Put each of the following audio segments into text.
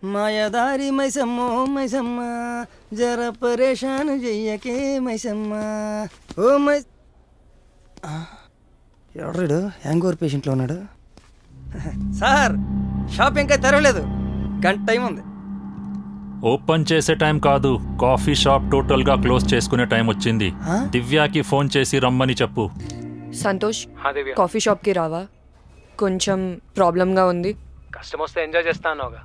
మాయదారి మైసమ్మో మైసమ్మ జర పరేషాను చెయ్యకే Maisamma oh my ఎవడు హ్యాంగ్ ఓవర్ పేషెంట్లో ఉన్నాడు. సార్ షాప్ ఇంకా తెరవలేదు, గంట టైం ఉంది. ఓపెన్ చేసే టైం కాదు, కాఫీ షాప్ టోటల్ గా క్లోజ్ చేసుకునే టైం వచ్చింది. దివ్యాకి ఫోన్ చేసి రమ్మని చెప్పు. సంతోష్, కాఫీ షాప్ కి రావా? కొంచెం ప్రాబ్లంగా ఉంది. కస్టమర్ వస్తే ఎంజాయ్ చేస్తానుగా,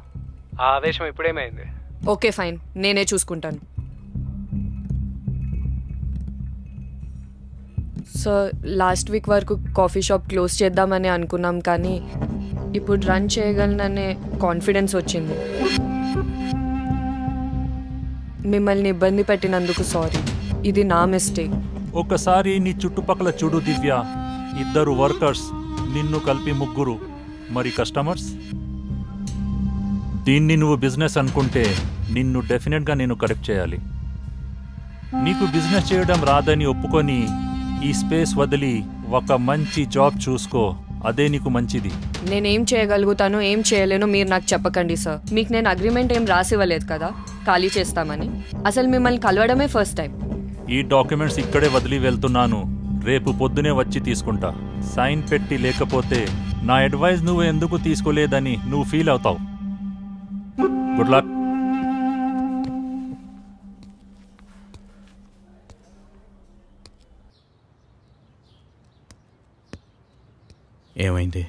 ఆ ఆవేశం ఇప్పుడేమైంది? ఓకే ఫైన్, నేనే చూసుకుంటాను. సార్, లాస్ట్ వీక్ వరకు కాఫీ షాప్ క్లోజ్ చేద్దామని అనుకున్నాం, కానీ ఇప్పుడు రన్ చేయగలననే కాన్ఫిడెన్స్ వచ్చింది. మిమ్మల్ని ఇబ్బంది పెట్టినందుకు సారీ, ఇది నా మిస్టేక్. ఒకసారి నీ చుట్టుపక్కల చూడు దివ్య, 2 వర్కర్స్, నిన్ను కలిపి 3, మరి కస్టమర్స్. దీన్ని నువ్వు బిజినెస్ అనుకుంటే నిన్ను డెఫినెట్గా నేను కరెక్ట్ చేయాలి. నీకు బిజినెస్ చేయడం రాదని ఒప్పుకొని ఈ స్పేస్ వదిలి ఒక మంచి జాబ్ చూసుకో, అదే నీకు మంచిది. నేనేం చేయగలుగుతానో ఏం చేయలేనో మీరు నాకు చెప్పకండి సార్. మీకు నేను అగ్రిమెంట్ ఏం రాసివ్వలేదు కదా ఖాళీ చేస్తామని. అసలు మిమ్మల్ని కలవడమే ఫస్ట్ టైం. ఈ డాక్యుమెంట్స్ ఇక్కడే వదిలి వెళ్తున్నాను, రేపు పొద్దునే వచ్చి తీసుకుంటా. సైన్ పెట్టి లేకపోతే నా అడ్వైజ్ నువ్వు ఎందుకు తీసుకోలేదని నువ్వు ఫీల్ అవుతావు. Good luck. ఏమైంది?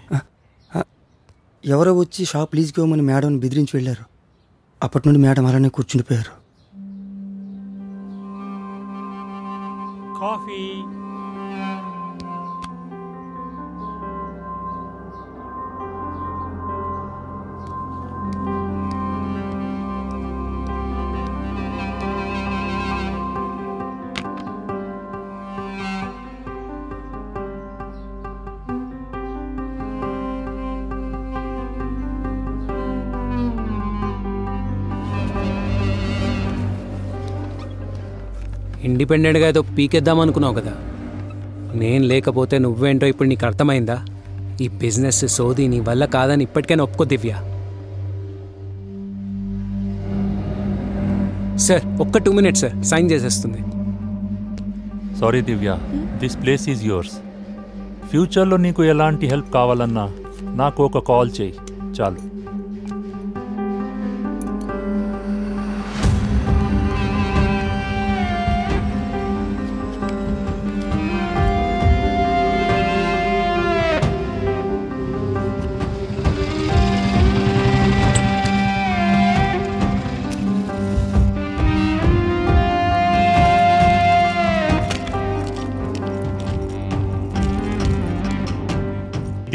ఎవరో వచ్చి షాప్ లీజ్కి ఇవ్వమని మేడంని బెదిరించి వెళ్ళారు. అప్పటి నుండి మేడం అలానే కూర్చుండిపోయారు. కాఫీ. ఇండిపెండెంట్గా ఏదో పీకేద్దాం అనుకున్నావు కదా, నేను లేకపోతే నువ్వేంటో ఇప్పుడు నీకు అర్థమైందా? ఈ బిజినెస్ సోది నీ వల్ల కాదని ఇప్పటికైనా ఒప్పుకో దివ్య. సార్, ఒక్క 2 minutes సార్, సైన్ చేసేస్తుంది. Sorry Divya, this place is yours. ఫ్యూచర్లో నీకు ఎలాంటి హెల్ప్ కావాలన్నా నాకు ఒక కాల్ చేయి చాలు.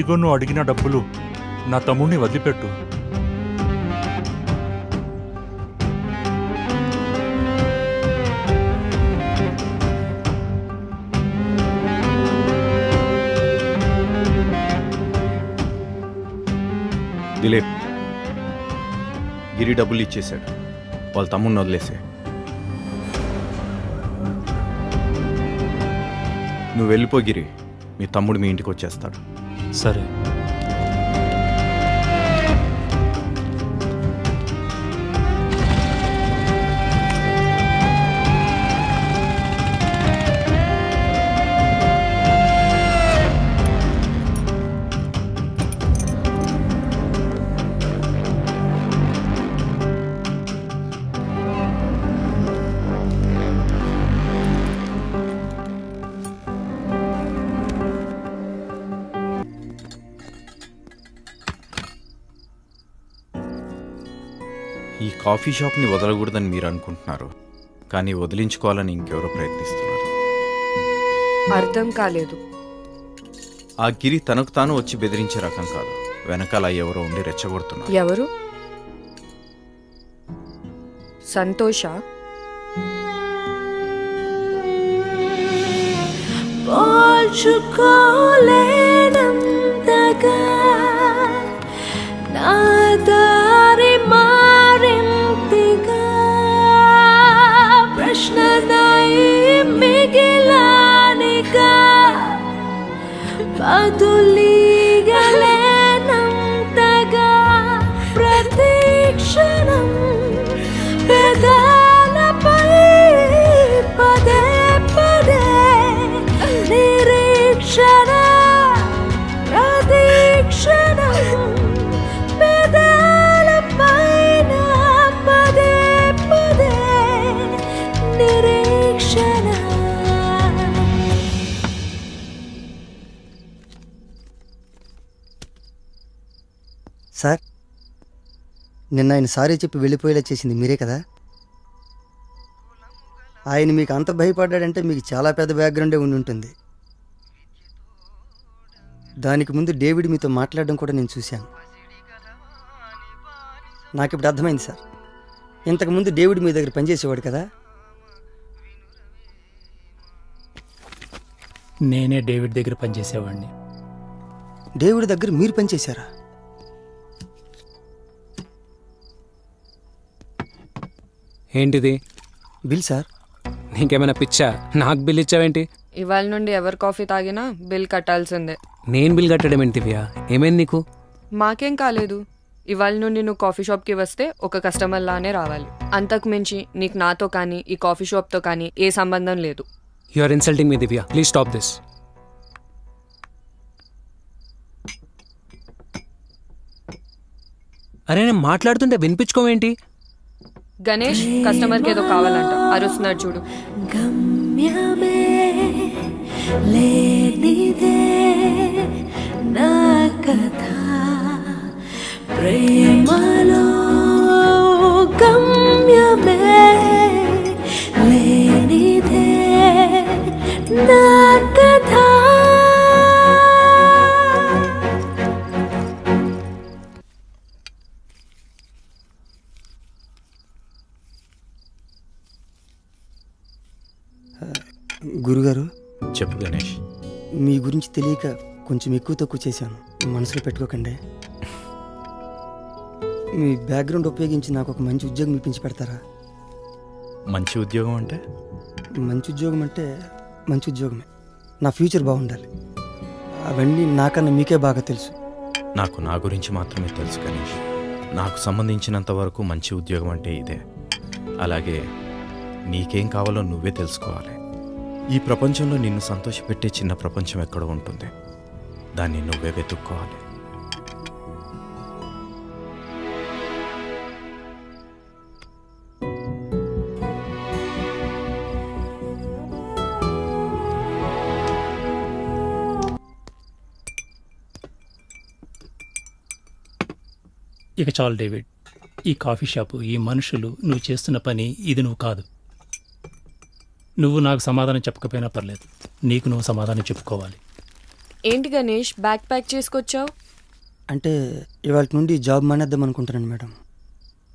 ఇదిగో నువ్వు అడిగిన డబ్బులు, నా తమ్ముడిని వదిలిపెట్టు. దిలీప్, గిరి డబ్బులు ఇచ్చేశాడు, వాళ్ళ తమ్ముడిని వదిలేసే. నువ్వు వెళ్ళిపో గిరి, మీ తమ్ముడు మీ ఇంటికి వచ్చేస్తాడు. సరే. ఈ కాఫీ షాప్ని వదలకూడదని మీరు అనుకుంటున్నారు, కానీ వదిలించుకోవాలని ఇంకెవరో ప్రయత్నిస్తున్నారు. అర్థం కాలేదు. ఆ గిరి తనకు తాను వచ్చి బెదిరించే రకం కాదు, వెనకాల ఎవరో ఉండి రెచ్చగొడుతున్నారు. ఎవరు? సంతోష? పోల్చుకోలేనంతగా నా దారి మారిందిగా, ప్రశ్ననై మిగిలానిగా, బదులీగలేనంతగా ప్రతి క్షణ సార్, నిన్న ఆయన సారీ చెప్పి వెళ్ళిపోయేలా చేసింది మీరే కదా? ఆయన మీకు అంత భయపడ్డాడంటే మీకు చాలా పెద్ద బ్యాక్గ్రౌండే ఉండి ఉంటుంది. దానికి ముందు డేవిడ్ మీతో మాట్లాడడం కూడా నేను చూశాను. నాకు ఇప్పుడు అర్థమైంది సార్. ఇంతకుముందు డేవిడ్ మీ దగ్గర పనిచేసేవాడు కదా? నేనే డేవిడ్ దగ్గర పనిచేసేవాడిని. డేవిడ్ దగ్గర మీరు పనిచేశారా? ఏంటిది? Bill sir. నీకేమైనా పిచ్చా? నాకు బిల్ ఇచ్చావేంటి? ఇవాళ నుండి ఎవరు కాఫీ తాగినా బిల్ కట్టాల్సిందే. నేను బిల్ కట్టడం ఏంటి దివ్య? ఏమైంది నీకు? మాకేం కాలేదు. ఇవాళ నుండి నువ్వు కాఫీ షాప్కి వస్తే ఒక కస్టమర్ లానే రావాలి. అంతకు మించి నీకు నాతో కానీ ఈ కాఫీ షాప్తో కానీ ఏ సంబంధం లేదు. You are insulting me Divya. Please stop this. అరే నేను మాట్లాడుతుంటే వినిపించుకోవేంటి? గణేష్ కస్టమర్కి ఏదో కావాలంట, అరుస్తున్నాడు చూడు. గమ్యమే లేనిదే నా కథ ప్రేమలో గమ్యమే లేనిదే నా కథ. గురుగారు, చెప్పు గణేష్. మీ గురించి తెలియక కొంచెం ఎక్కువ తక్కువ చేశాను, మనసులో పెట్టుకోకండి. మీ బ్యాక్గ్రౌండ్ ఉపయోగించి నాకు ఒక మంచి ఉద్యోగం ఇప్పించి పెడతారా? మంచి ఉద్యోగం అంటే? మంచి ఉద్యోగం అంటే మంచి ఉద్యోగమే. నా ఫ్యూచర్ బాగుండాలి. అవన్నీ నాకన్నా మీకే బాగా తెలుసు. నాకు నా గురించి మాత్రమే తెలుసు గణేష్. నాకు సంబంధించినంత వరకు మంచి ఉద్యోగం అంటే ఇదే. అలాగే నీకేం కావాలో నువ్వే తెలుసుకోవాలి. ఈ ప్రపంచంలో నిన్ను సంతోషపెట్టే చిన్న ప్రపంచం ఎక్కడో ఉంటుంది. దాన్ని నువ్వే వెతుక్కోవాలి. ఇక చాలు డేవిడ్. ఈ కాఫీ షాపు, ఈ మనుషులు, నువ్వు చేస్తున్న పని ఇది నువ్వు కాదు. నువ్వు నాకు సమాధానం చెప్పకపోయినా పర్లేదు, నీకు నువ్వు సమాధానం చెప్పుకోవాలి. ఏంటి గణేష్ బ్యాగ్ ప్యాక్ చేసుకొచ్చావు? అంటే ఇవాళ నుండి జాబ్ మానేద్దాం అనుకుంటున్నాను మేడం.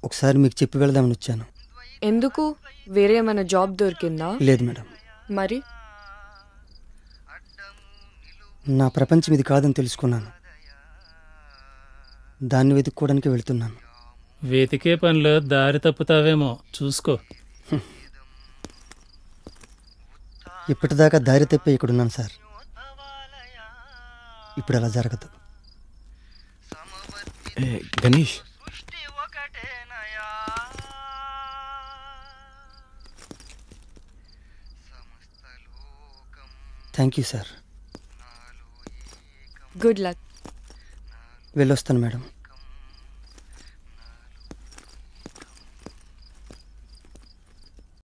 ఒకసారి మీకు చెప్పి వెళదామని వచ్చాను. ఎందుకు? వేరే ఏమైనా జాబ్ దొరికిందా? లేదు మేడం. మరి నా ప్రపంచం ఇది కాదని తెలుసుకున్నాను. దాన్ని వెతుక్కోవడానికి వెళ్తున్నాను. వెతికే పనిలో దారి తప్పుతావేమో, చూసుకో. ఇప్పటిదాకా దారి తప్పే ఇక్కడున్నాను సార్. ఇప్పుడు అలా జరగదు. Ganesh, thank you sir. Good luck. వెళ్ళొస్తాను మేడం.